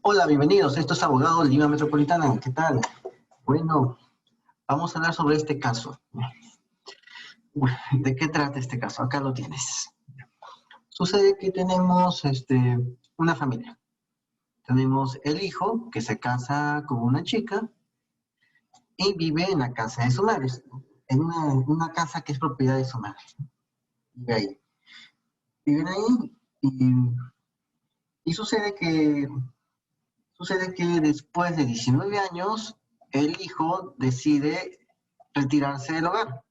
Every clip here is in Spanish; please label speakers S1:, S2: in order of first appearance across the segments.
S1: Hola, bienvenidos. Esto es Abogado Lima Metropolitana. ¿Qué tal? Bueno, vamos a hablar sobre este caso. ¿De qué trata este caso? Acá lo tienes. Sucede que tenemos una familia. Tenemos el hijo que se casa con una chica y vive en la casa de su madre, en una casa que es propiedad de su madre. Vive ahí. Viven ahí y sucede que después de 19 años, el hijo decide retirarse del hogar.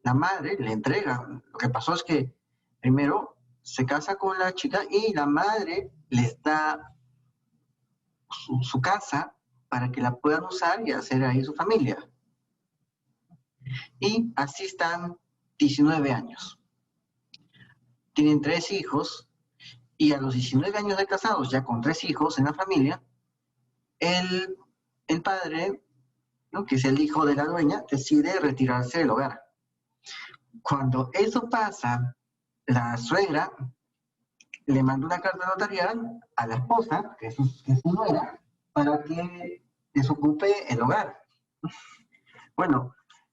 S1: La madre le entrega. Lo que pasó es que primero se casa con la chica y la madre les da su casa para que la puedan usar y hacer ahí su familia. Y así están 19 años. Tienen 3 hijos y a los 19 años de casados, ya con 3 hijos en la familia, el, el padre, ¿no?, que es el hijo de la dueña, decide retirarse del hogar. Cuando eso pasa, la suegra le mandó una carta notarial a la esposa, que es su nuera, para que desocupe el hogar. Bueno,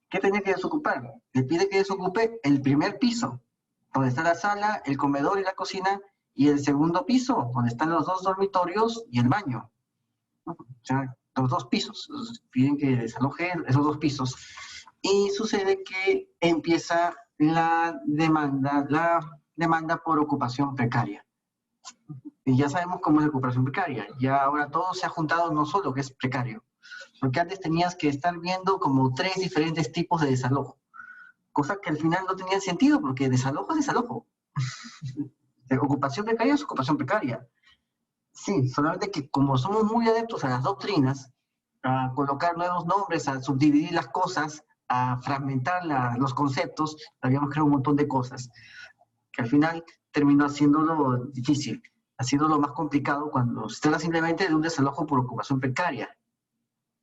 S1: ¿qué tenía que desocupar? Le pide que desocupe el primer piso, donde está la sala, el comedor y la cocina, y el segundo piso, donde están los 2 dormitorios y el baño. O sea, los 2 pisos. Piden que desaloje esos 2 pisos. Y sucede que empieza la demanda por ocupación precaria. Y ya sabemos cómo es la ocupación precaria. Ya ahora todo se ha juntado, no solo que es precario, porque antes tenías que estar viendo como 3 diferentes tipos de desalojo, cosa que al final no tenía sentido, porque desalojo es desalojo. Ocupación precaria es ocupación precaria. Sí, solamente que como somos muy adeptos a las doctrinas, a colocar nuevos nombres, a subdividir las cosas, a fragmentar los conceptos, habíamos creado un montón de cosas, que al final terminó haciéndolo difícil, haciéndolo más complicado cuando se trata simplemente de un desalojo por ocupación precaria.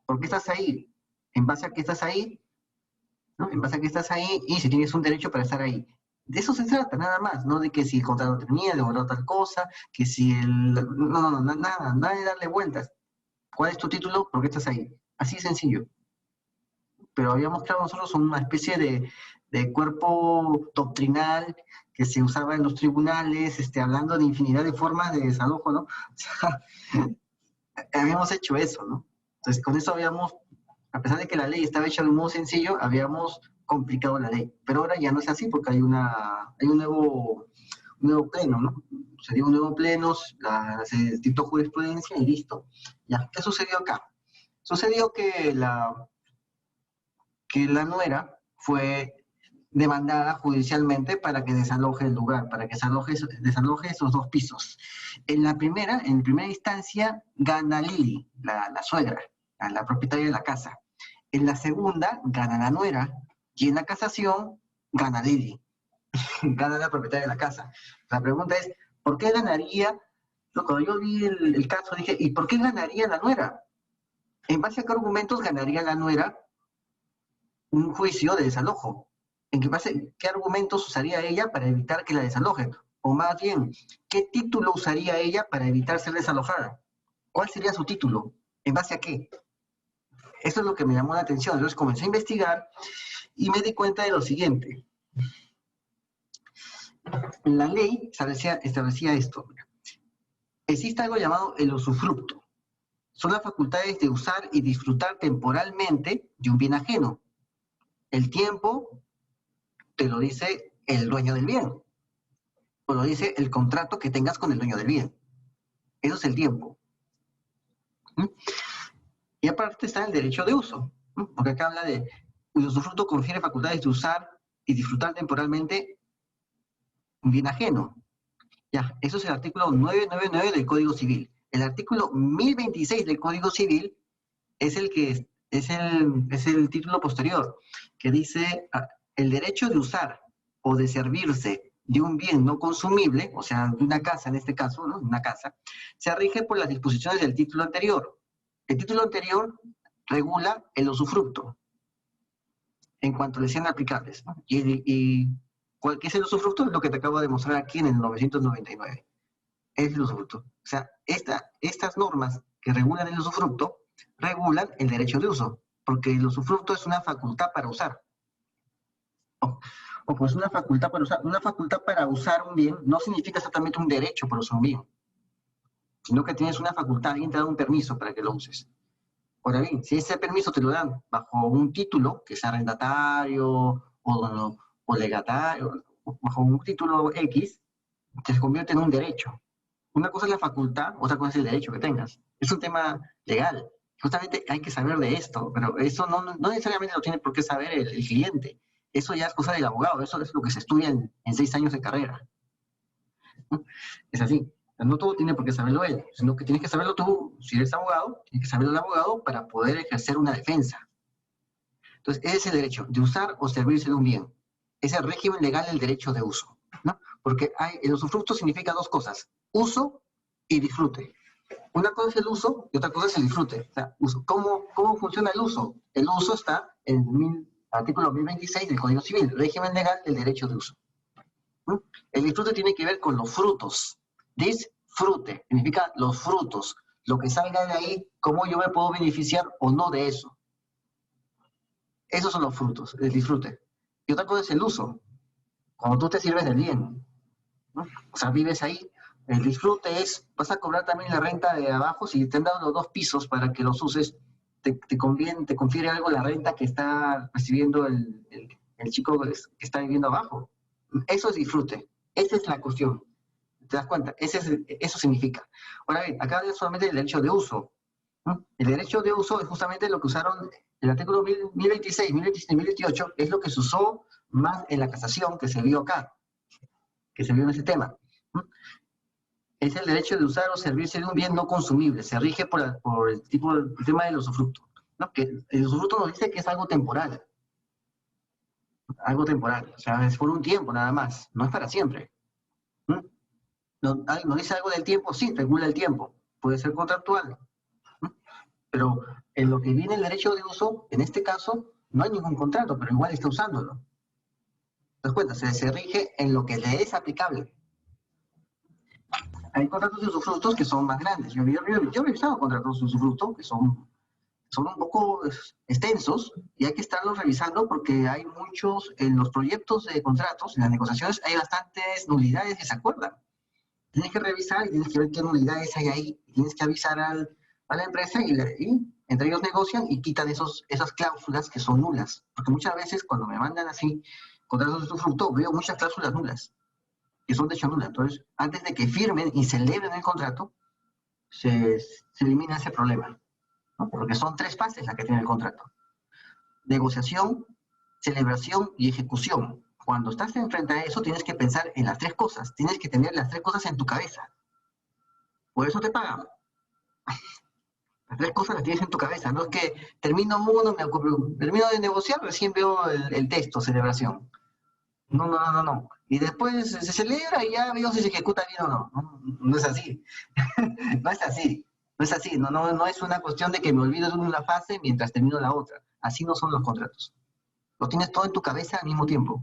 S1: ¿Por qué estás ahí? ¿En base a qué estás ahí? ¿No? En base a qué estás ahí y si tienes un derecho para estar ahí. De eso se trata, nada más, no de que si el contrato termina, de lograr tal cosa, que si el... No, nada de darle vueltas. ¿Cuál es tu título? ¿Por qué estás ahí? Así de sencillo. Pero habíamos creado nosotros una especie de cuerpo doctrinal que se usaba en los tribunales, hablando de infinidad de formas de desalojo, ¿no? O sea, habíamos hecho eso, ¿no? Entonces, con eso habíamos, a pesar de que la ley estaba hecha de un modo sencillo, habíamos complicado la ley. Pero ahora ya no es así porque hay un nuevo pleno, ¿no? Se dio un nuevo pleno, se dictó jurisprudencia y listo. Ya, ¿qué sucedió acá? Sucedió que la nuera fue demandada judicialmente para que desaloje el lugar, para que desaloje esos 2 pisos. En primera instancia gana Lili, la suegra, la propietaria de la casa. En la segunda gana la nuera y en la casación gana Lili, gana la propietaria de la casa. La pregunta es, ¿por qué ganaría? Cuando yo vi el caso dije, ¿y por qué ganaría la nuera? ¿En base a qué argumentos ganaría la nuera un juicio de desalojo? ¿En qué argumentos usaría ella para evitar que la desalojen? O más bien, ¿qué título usaría ella para evitar ser desalojada? ¿Cuál sería su título? ¿En base a qué? Eso es lo que me llamó la atención. Entonces comencé a investigar y me di cuenta de lo siguiente. La ley establecía esto. Existe algo llamado el usufructo. Son las facultades de usar y disfrutar temporalmente de un bien ajeno. El tiempo te lo dice el dueño del bien, o lo dice el contrato que tengas con el dueño del bien. Eso es el tiempo. Y aparte está el derecho de uso, porque acá habla de el usufructo confiere facultades de usar y disfrutar temporalmente un bien ajeno. Ya, eso es el artículo 999 del Código Civil. El artículo 1026 del Código Civil es el título posterior, que dice el derecho de usar o de servirse de un bien no consumible, o sea, de una casa en este caso, ¿no? Una casa, se rige por las disposiciones del título anterior. El título anterior regula el usufructo en cuanto le sean aplicables, ¿no? ¿Qué es el usufructo? Es lo que te acabo de mostrar aquí en el 999. Es el usufructo. O sea, estas normas que regulan el usufructo regulan el derecho de uso, porque el usufructo es una facultad para usar. O pues una facultad para usar. Una facultad para usar un bien no significa exactamente un derecho para usar un bien, sino que tienes una facultad, alguien te da un permiso para que lo uses. Ahora bien, si ese permiso te lo dan bajo un título, que es arrendatario o legatario, bajo un título X, se convierte en un derecho. Una cosa es la facultad, otra cosa es el derecho que tengas. Es un tema legal. Justamente hay que saber de esto, pero eso no necesariamente lo tiene por qué saber el cliente. Eso ya es cosa del abogado, eso es lo que se estudia en 6 años de carrera. Es así. No todo tiene por qué saberlo él, sino que tienes que saberlo tú, si eres abogado, tienes que saberlo el abogado para poder ejercer una defensa. Entonces, ese es el derecho de usar o servirse de un bien. Es el régimen legal del derecho de uso, ¿no? Porque el usufructo significa dos cosas, uso y disfrute. Una cosa es el uso y otra cosa es el disfrute. O sea, uso. ¿Cómo funciona el uso? El uso está en el artículo 1026 del Código Civil, régimen legal del derecho de uso. El disfrute tiene que ver con los frutos. Disfrute significa los frutos, lo que salga de ahí, cómo yo me puedo beneficiar o no de eso. Esos son los frutos, el disfrute. Y otra cosa es el uso, cuando tú te sirves del bien, ¿no? O sea, vives ahí. El disfrute es, vas a cobrar también la renta de abajo, si te han dado los 2 pisos para que los uses, te confiere algo la renta que está recibiendo el chico que está viviendo abajo. Eso es disfrute. Esa es la cuestión. ¿Te das cuenta? Eso significa. Ahora bien, acá es solamente el derecho de uso, ¿no? El derecho de uso es justamente lo que usaron el artículo 1026, 1027, 1028, es lo que se usó más en la casación que se vio acá, que se vio en ese tema. Es el derecho de usar o servirse de un bien no consumible. Se rige por el tema del usufructo, ¿no? Que el usufructo nos dice que es algo temporal. Algo temporal. O sea, es por un tiempo nada más. No es para siempre. ¿Nos dice algo del tiempo? Sí, regula el tiempo. Puede ser contractual. Pero en lo que viene el derecho de uso, en este caso, no hay ningún contrato, pero igual está usándolo. ¿Te das cuenta? Se rige en lo que le es aplicable. Hay contratos de usufructos que son más grandes. Yo he revisado contratos de usufructo que son un poco extensos y hay que estarlos revisando porque hay muchos, en los proyectos de contratos, en las negociaciones, hay bastantes nulidades que se acuerdan. Tienes que revisar y tienes que ver qué nulidades hay ahí. Y tienes que avisar a la empresa y entre ellos negocian y quitan esas cláusulas que son nulas. Porque muchas veces cuando me mandan así contratos de usufructo, veo muchas cláusulas nulas, que son de hecho nulas. Entonces, antes de que firmen y celebren el contrato, se elimina ese problema, ¿no? Porque son 3 fases las que tiene el contrato. Negociación, celebración y ejecución. Cuando estás enfrente a eso, tienes que pensar en las 3 cosas. Tienes que tener las 3 cosas en tu cabeza. Por eso te pagan. Las 3 cosas las tienes en tu cabeza. No es que termino de negociar, recién veo el texto, celebración. No. Y después se celebra y ya veo si se ejecuta bien o no. No es así. No es así. No es así. No es una cuestión de que me olvido de una fase mientras termino la otra. Así no son los contratos. Lo tienes todo en tu cabeza al mismo tiempo.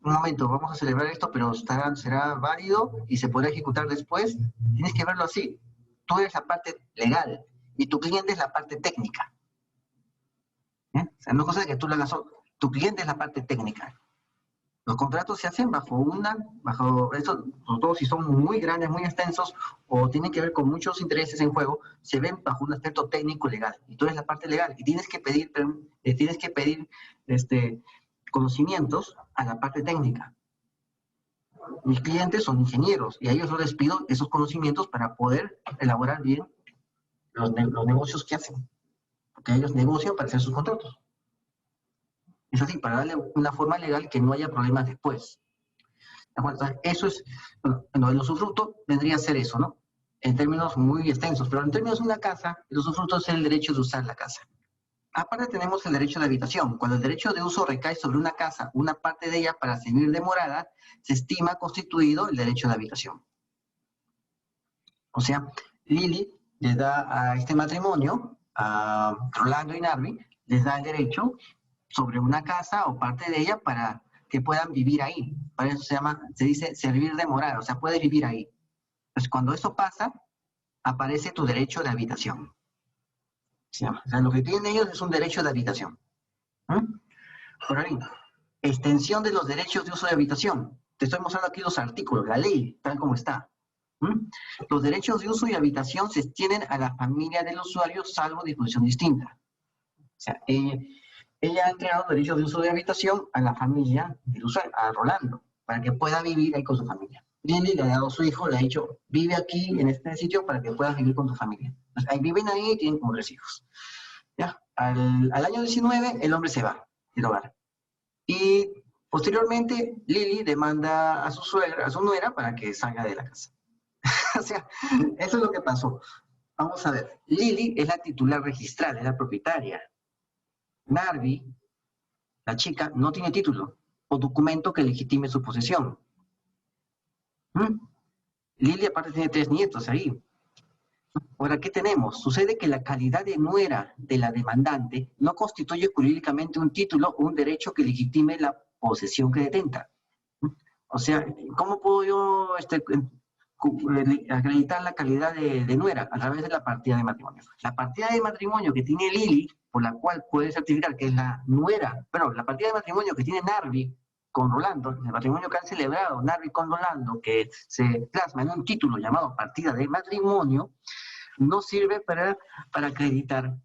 S1: Un momento, vamos a celebrar esto, pero será válido y se podrá ejecutar después. Tienes que verlo así. Tú eres la parte legal y tu cliente es la parte técnica. O sea, no es cosa de que tú lo hagas solo. Tu cliente es la parte técnica. Los contratos se hacen bajo eso, sobre todo si son muy grandes, muy extensos, o tienen que ver con muchos intereses en juego, se ven bajo un aspecto técnico legal. Y tú eres la parte legal y tienes que pedir conocimientos a la parte técnica. Mis clientes son ingenieros y a ellos les pido esos conocimientos para poder elaborar bien los negocios que hacen. Porque ellos negocian para hacer sus contratos. Es así, para darle una forma legal que no haya problemas después. Entonces, eso es, bueno, el usufructo vendría a ser eso, ¿no? En términos muy extensos, pero en términos de una casa, el usufructo es el derecho de usar la casa. Aparte tenemos el derecho de habitación. Cuando el derecho de uso recae sobre una casa, una parte de ella para servir de morada, se estima constituido el derecho de habitación. O sea, Lili le da a este matrimonio, a Rolando y Narvi, les da el derecho sobre una casa o parte de ella para que puedan vivir ahí. Para eso se dice servir de morada, o sea, puede vivir ahí. Pues cuando eso pasa, aparece tu derecho de habitación. ¿Sí? O sea, lo que tienen ellos es un derecho de habitación. Ahora bien, extensión de los derechos de uso de habitación. Te estoy mostrando aquí los artículos, la ley, tal como está. Los derechos de uso y habitación se extienden a la familia del usuario, salvo disposición distinta. O sea, ella ha entregado derechos de uso de habitación a la familia del usuario, a Rolando, para que pueda vivir ahí con su familia. Lili le ha dado a su hijo, le ha dicho, vive aquí en este sitio para que puedas vivir con tu familia. Entonces, ahí viven ahí y tienen como 3 hijos. ¿Ya? Al año 19, el hombre se va del hogar. Y posteriormente, Lili demanda a su suegra, a su nuera, para que salga de la casa. O sea, eso es lo que pasó. Vamos a ver. Lili es la titular registral, es la propietaria. Narvi, la chica, no tiene título o documento que legitime su posesión. Lili aparte tiene 3 nietos ahí. Ahora, ¿qué tenemos? Sucede que la calidad de nuera de la demandante no constituye jurídicamente un título o un derecho que legitime la posesión que detenta. O sea, ¿cómo puedo yo acreditar la calidad de nuera? A través de la partida de matrimonio. La partida de matrimonio que tiene Lili, por la cual puede certificar que es la nuera, pero la partida de matrimonio que tiene Narvi con Rolando, el matrimonio que han celebrado Narvi con Rolando, que se plasma en un título llamado partida de matrimonio, no sirve para acreditar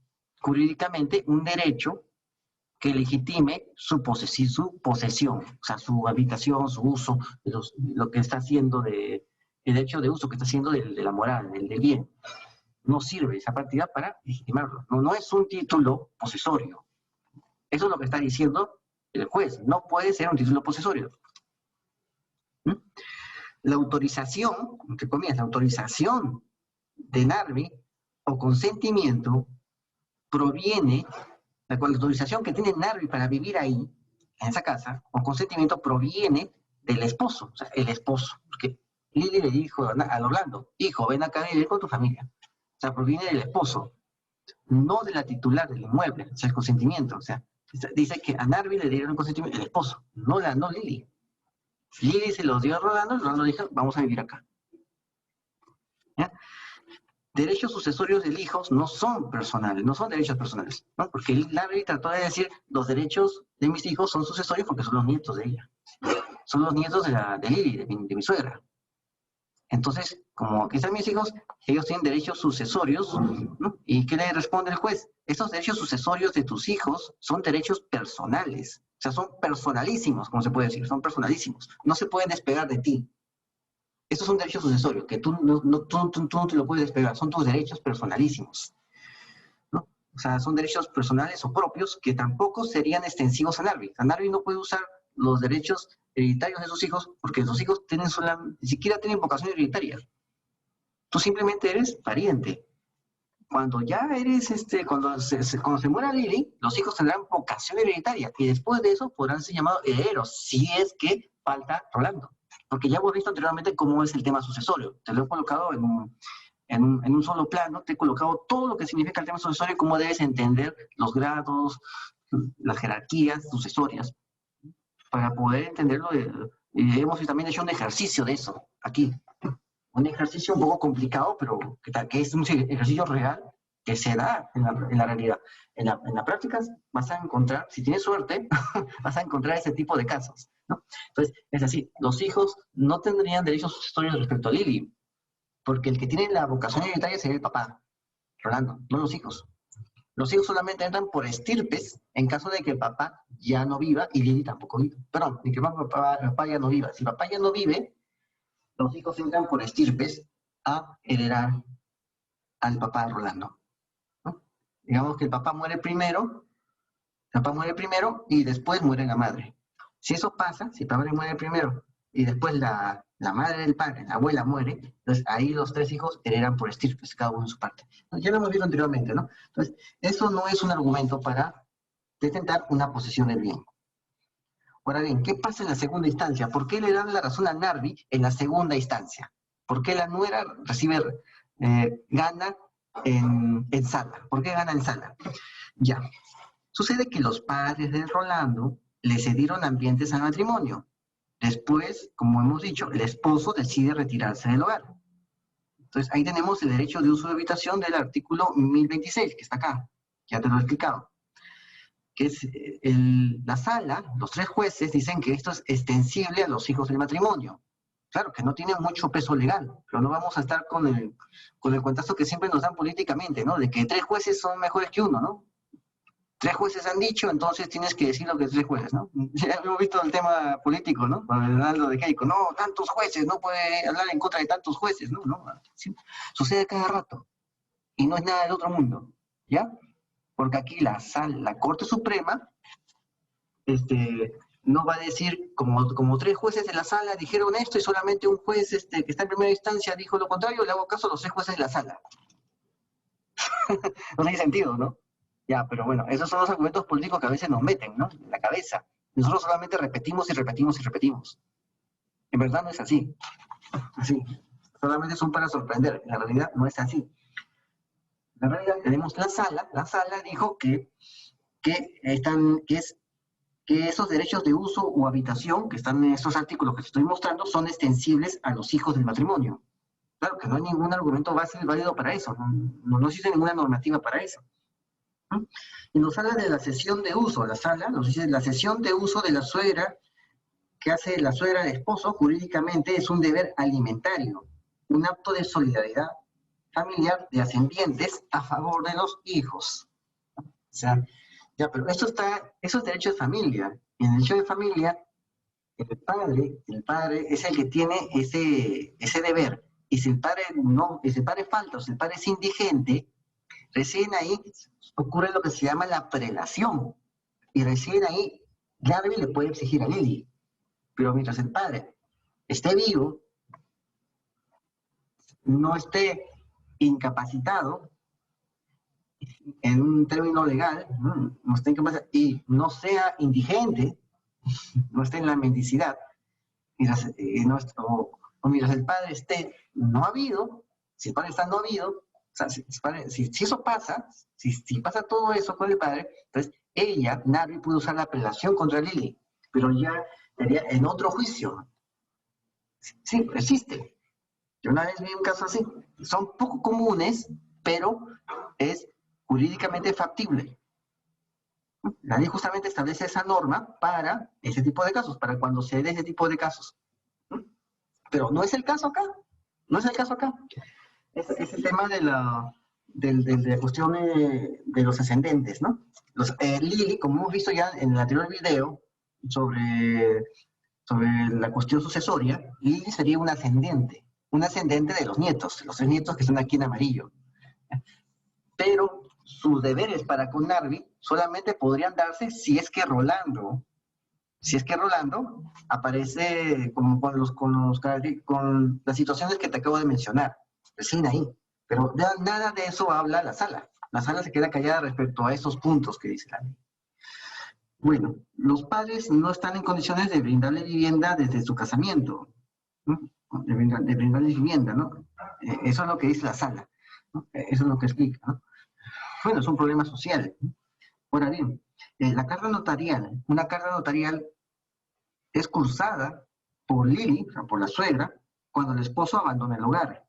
S1: jurídicamente un derecho que legitime su posesión, o sea, su habitación, su uso, lo que está haciendo el derecho de uso que está haciendo de la moral, del bien. No sirve esa partida para legitimarlo. No es un título posesorio. Eso es lo que está diciendo el juez. No puede ser un título posesorio. La autorización, entre comillas, la autorización de Narvi o consentimiento proviene, la autorización que tiene Narvi para vivir ahí, en esa casa, o consentimiento proviene del esposo, o sea, el esposo, porque Lili le dijo a Orlando, hijo, ven acá a vivir con tu familia. O sea, proviene del esposo, no de la titular del inmueble, o sea, el consentimiento. O sea, dice que a Narvi le dieron el consentimiento el esposo, no Lili. Lili se los dio a Rolando dijo, vamos a vivir acá. ¿Ya? Derechos sucesorios de hijos no son personales, no son derechos personales, ¿no? Porque Larry trató de decir, los derechos de mis hijos son sucesorios porque son los nietos de ella. Son los nietos de Lili, de mi suegra. Entonces, como aquí están mis hijos, ellos tienen derechos sucesorios, ¿no? ¿Y qué le responde el juez? Estos derechos sucesorios de tus hijos son derechos personales. O sea, son personalísimos, como se puede decir, son personalísimos. No se pueden despegar de ti. Estos son derechos sucesorios, que tú no te lo puedes despegar, son tus derechos personalísimos, ¿no? O sea, son derechos personales o propios que tampoco serían extensivos a Narvi. A Narvi no puede usar los derechos hereditarios de sus hijos porque sus hijos ni siquiera tienen vocación hereditaria. Tú simplemente eres pariente. Cuando ya eres, cuando se muera Lili, los hijos tendrán vocación hereditaria y después de eso podrán ser llamados herederos, si es que falta Rolando. Porque ya hemos visto anteriormente cómo es el tema sucesorio. Te lo he colocado en un solo plano, te he colocado todo lo que significa el tema sucesorio y cómo debes entender los grados, las jerarquías sucesorias, para poder entenderlo. Y hemos también hecho un ejercicio de eso aquí. Un ejercicio un poco complicado, pero que es un ejercicio real que se da en la realidad. En la práctica vas a encontrar, si tienes suerte, vas a encontrar ese tipo de casos, ¿no? Entonces, es así, los hijos no tendrían derechos sucesorios respecto a Lili, porque el que tiene la vocación hereditaria sería el papá, Rolando, no los hijos. Los hijos solamente entran por estirpes en caso de que el papá ya no viva y Lili tampoco vive. Perdón, ni que el papá ya no viva. Si el papá ya no vive, los hijos entran por estirpes a heredar al papá de Rolando, ¿no? Digamos que el papá muere primero y después muere la madre. Si eso pasa, si el padre muere primero y después la madre del padre, la abuela muere, entonces ahí los 3 hijos heredan por estirpes, cada uno en su parte. Ya lo hemos visto anteriormente, ¿no? Entonces, eso no es un argumento para detentar una posesión del bien. Ahora bien, ¿qué pasa en la segunda instancia? ¿Por qué le dan la razón a Narvi en la segunda instancia? ¿Por qué la nuera gana en sala? ¿Por qué gana en sala? Ya. Sucede que los padres de Rolando le cedieron ambientes al matrimonio. Después, como hemos dicho, el esposo decide retirarse del hogar. Entonces, ahí tenemos el derecho de uso de habitación del artículo 1026, que está acá, ya te lo he explicado. Que es la sala, los tres jueces dicen que esto es extensible a los hijos del matrimonio. Claro, que no tiene mucho peso legal, pero no vamos a estar con el cuentazo que siempre nos dan políticamente, ¿no? De que tres jueces son mejores que uno, ¿no? Tres jueces han dicho, entonces tienes que decir lo que tres jueces, ¿no? Ya hemos visto el tema político, ¿no? Con Leonardo de Keiko, no, tantos jueces, no puede hablar en contra de tantos jueces, ¿no? ¿No? Sí, sucede cada rato, y no es nada del otro mundo, ¿ya? Porque aquí la Corte Suprema, no va a decir, como tres jueces de la sala dijeron esto y solamente un juez que está en primera instancia dijo lo contrario, le hago caso a los tres jueces de la sala. No tiene sentido, ¿no? Ya, pero bueno, esos son los argumentos políticos que a veces nos meten, ¿no? En la cabeza. Nosotros solamente repetimos y repetimos y repetimos. En verdad no es así. Así. Solamente son para sorprender. En la realidad no es así. En la realidad tenemos la sala dijo que esos derechos de uso o habitación que están en estos artículos que estoy mostrando son extensibles a los hijos del matrimonio. Claro que no hay ningún argumento válido para eso, no existe ninguna normativa para eso. Y nos habla de la cesión de uso, la sala nos dice la cesión de uso de la suegra que hace la suegra al esposo jurídicamente es un deber alimentario, un acto de solidaridad familiar de ascendientes a favor de los hijos. O sea, ya, pero eso es derecho de familia. Y en el derecho de familia, el padre es el que tiene ese deber. Y si el padre falta o si el padre es indigente, recién ahí ocurre lo que se llama la prelación. Y recién ahí Garvey le puede exigir a Lily. Pero mientras el padre esté vivo, no esté incapacitado, en un término legal, no esté incapacitado, y no sea indigente, no esté en la mendicidad, mientras el padre esté no habido, si el padre está no habido, o sea, si eso pasa, si pasa todo eso con el padre, entonces ella, Narvi, pudo usar la apelación contra Lily, pero ya estaría en otro juicio. Sí, existe. Yo una vez vi un caso así. Son poco comunes, pero es jurídicamente factible. La ley justamente establece esa norma para ese tipo de casos, para cuando se dé ese tipo de casos. Pero no es el caso acá. No es el caso acá. Es el tema de la cuestión de los ascendentes, ¿no? Lily, como hemos visto ya en el anterior video sobre la cuestión sucesoria, Lily sería un ascendente de los nietos, los tres nietos que están aquí en amarillo. Pero sus deberes para con Narvi solamente podrían darse si es que Rolando aparece con las situaciones que te acabo de mencionar, recién ahí. Pero nada de eso habla la sala. La sala se queda callada respecto a esos puntos que dice la ley. Bueno, los padres no están en condiciones de brindarle vivienda desde su casamiento, ¿no? De brindarle vivienda, ¿no? Eso es lo que dice la sala, ¿no? Eso es lo que explica, ¿no? Bueno, es un problema social, ¿no? Ahora bien, una carta notarial es cursada por Lily, o sea, por la suegra, cuando el esposo abandona el hogar.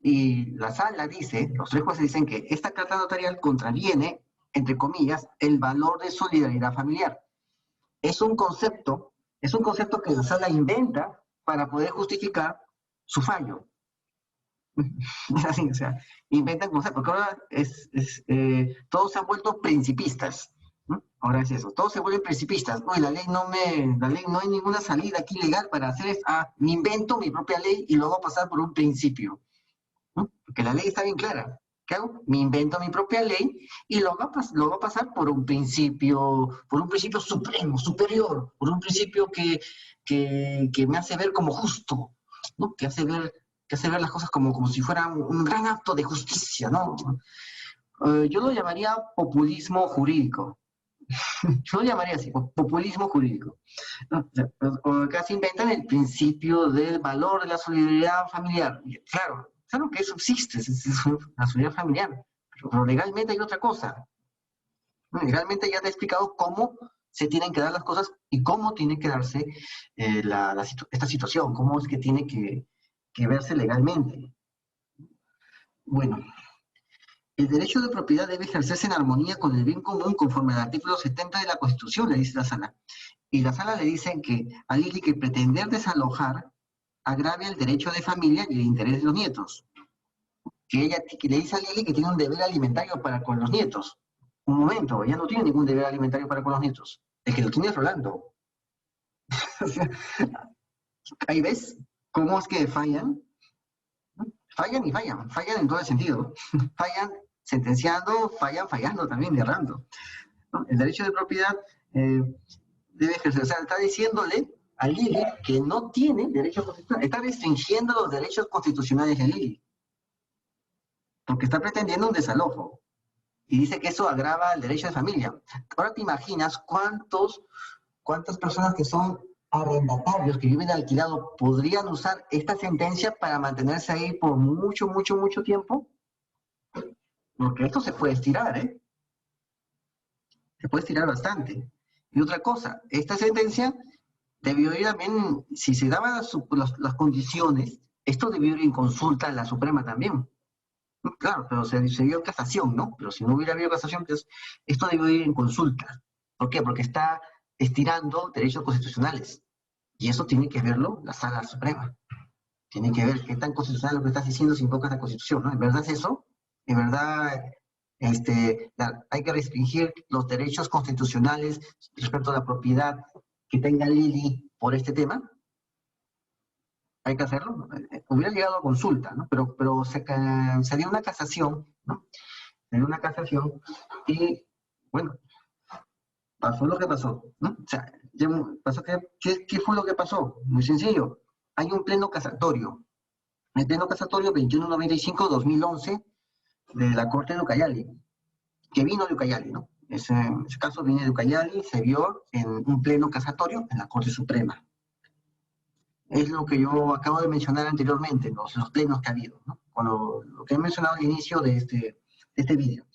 S1: Y la sala dice, los tres jueces dicen que esta carta notarial contraviene, entre comillas, el valor de solidaridad familiar. Es un concepto que la sala inventa para poder justificar su fallo. Es así, o sea, inventan conceptos, porque ahora todos se han vuelto principistas, ¿no? Ahora es eso, todos se vuelven principistas. Uy, la ley no hay ninguna salida aquí legal para hacer esto. Me invento mi propia ley y lo hago pasar por un principio, ¿no? Porque la ley está bien clara. ¿Qué hago? Me invento mi propia ley y lo hago pasar por un principio supremo, superior, por un principio que me hace ver como justo, ¿no? Que hace ver las cosas como si fuera un gran acto de justicia, ¿no? Yo lo llamaría populismo jurídico. Yo lo llamaría así, populismo jurídico, ¿no? Casi inventan el principio del valor de la solidaridad familiar. Claro que eso existe, es la solidaridad familiar, pero legalmente hay otra cosa. Legalmente ya te he explicado cómo se tienen que dar las cosas y cómo tiene que darse esta situación, cómo es que tiene que verse legalmente. Bueno, el derecho de propiedad debe ejercerse en armonía con el bien común conforme al artículo 70 de la Constitución, le dice la Sala. Y la Sala le dice que a Lili que pretender desalojar agrave el derecho de familia y el interés de los nietos. Que le dice a Lili que tiene un deber alimentario para con los nietos. Un momento, ella no tiene ningún deber alimentario para con los nietos. El que lo tiene es Rolando. O sea, ahí ves cómo es que fallan. Fallan y fallan, fallan en todo el sentido. Fallan sentenciando, fallan fallando también, errando. ¿No? El derecho de propiedad debe ejercer. O sea, está diciéndole a Lili que no tiene derecho constitucional. Está restringiendo los derechos constitucionales de Lili. Porque está pretendiendo un desalojo. Y dice que eso agrava el derecho de familia. Ahora te imaginas cuántas personas que son arrendatarios, que viven alquilado, podrían usar esta sentencia para mantenerse ahí por mucho, mucho, mucho tiempo. Porque esto se puede estirar, ¿eh? Se puede estirar bastante. Y otra cosa, esta sentencia debió ir también, si se daban las condiciones, esto debió ir en consulta a la Suprema también. Claro, pero se dio en casación, ¿no? Pero si no hubiera habido casación, pues esto debió ir en consulta. ¿Por qué? Porque está estirando derechos constitucionales. Y eso tiene que verlo la Sala Suprema. Tiene que ver qué tan constitucional lo que estás diciendo si invocas la Constitución, ¿no? ¿En verdad es eso? ¿En verdad hay que restringir los derechos constitucionales respecto a la propiedad que tenga Lili por este tema? Hay que hacerlo. Hubiera llegado a consulta, ¿no? Pero se dio una casación, ¿no? Se dio una casación y, bueno, pasó lo que pasó, ¿no? O sea, ¿qué fue lo que pasó? Muy sencillo. Hay un pleno casatorio. El pleno casatorio 2195-2011 de la Corte de Ucayali, que vino de Ucayali, ¿no? Ese caso viene de Ucayali, se vio en un pleno casatorio en la Corte Suprema. Es lo que yo acabo de mencionar anteriormente, los plenos que ha habido, ¿no? Lo que he mencionado al inicio de este vídeo.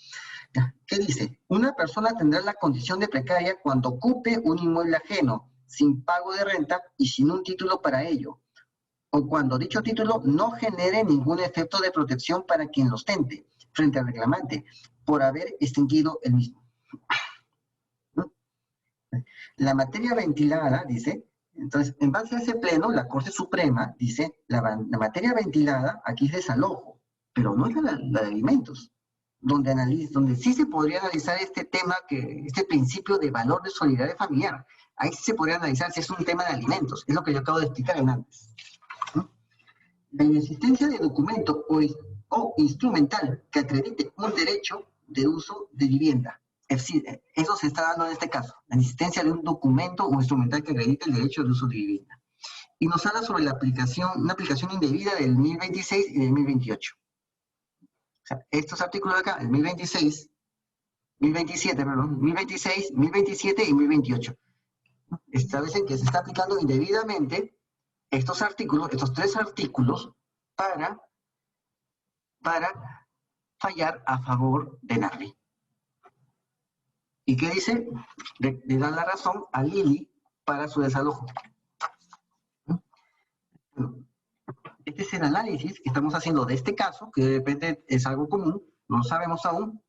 S1: ¿Qué dice? Una persona tendrá la condición de precaria cuando ocupe un inmueble ajeno, sin pago de renta y sin un título para ello, o cuando dicho título no genere ningún efecto de protección para quien lo ostente, frente al reclamante, por haber extinguido el mismo. ¿No? La materia ventilada, dice, entonces, en base a ese pleno, la Corte Suprema dice, la materia ventilada aquí es desalojo, pero no es la de alimentos, donde sí se podría analizar este tema, este principio de valor de solidaridad familiar. Ahí sí se podría analizar si es un tema de alimentos, es lo que yo acabo de explicar antes. ¿No? La inexistencia de documento o instrumental que acredite un derecho de uso de vivienda. Es decir, eso se está dando en este caso, la existencia de un documento o instrumental que acredite el derecho de uso de vivienda. Y nos habla sobre una aplicación indebida del 1026 y del 1028. O sea, estos artículos de acá, el 1026, 1027, perdón, 1026, 1027 y 1028, establecen que se está aplicando indebidamente estos artículos, estos tres artículos, para fallar a favor de Narvi. ¿Y qué dice? Le dan la razón a Lili para su desalojo. Este es el análisis que estamos haciendo de este caso, que de repente es algo común, no lo sabemos aún,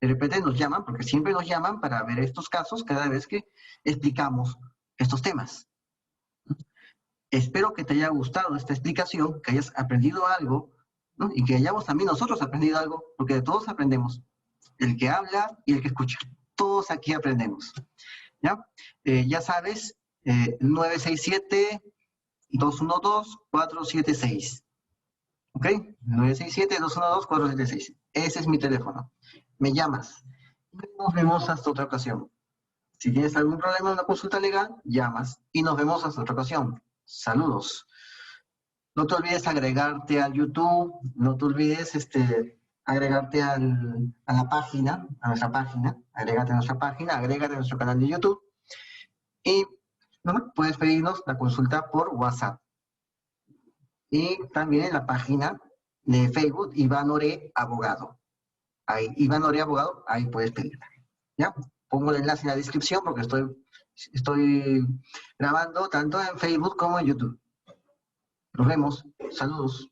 S1: de repente nos llaman, porque siempre nos llaman para ver estos casos cada vez que explicamos estos temas. Espero que te haya gustado esta explicación, que hayas aprendido algo, ¿no? Y que hayamos también nosotros aprendido algo, porque de todos aprendemos. El que habla y el que escucha. Todos aquí aprendemos. ¿Ya? Ya sabes, 967-212-476. ¿Ok? 967-212-476. Ese es mi teléfono. Me llamas. Nos vemos hasta otra ocasión. Si tienes algún problema en una consulta legal, llamas. Y nos vemos hasta otra ocasión. Saludos. No te olvides agregarte al YouTube. No te olvides agregarte a la página, a nuestra página. Agrégate a nuestra página, agrégate a nuestro canal de YouTube. Y ¿no? Puedes pedirnos la consulta por WhatsApp. Y también en la página de Facebook, Iván Oré Abogado. Ahí, Iván Oré Abogado, ahí puedes pedirla. ¿Ya? Pongo el enlace en la descripción porque estoy grabando tanto en Facebook como en YouTube. Nos vemos. Saludos.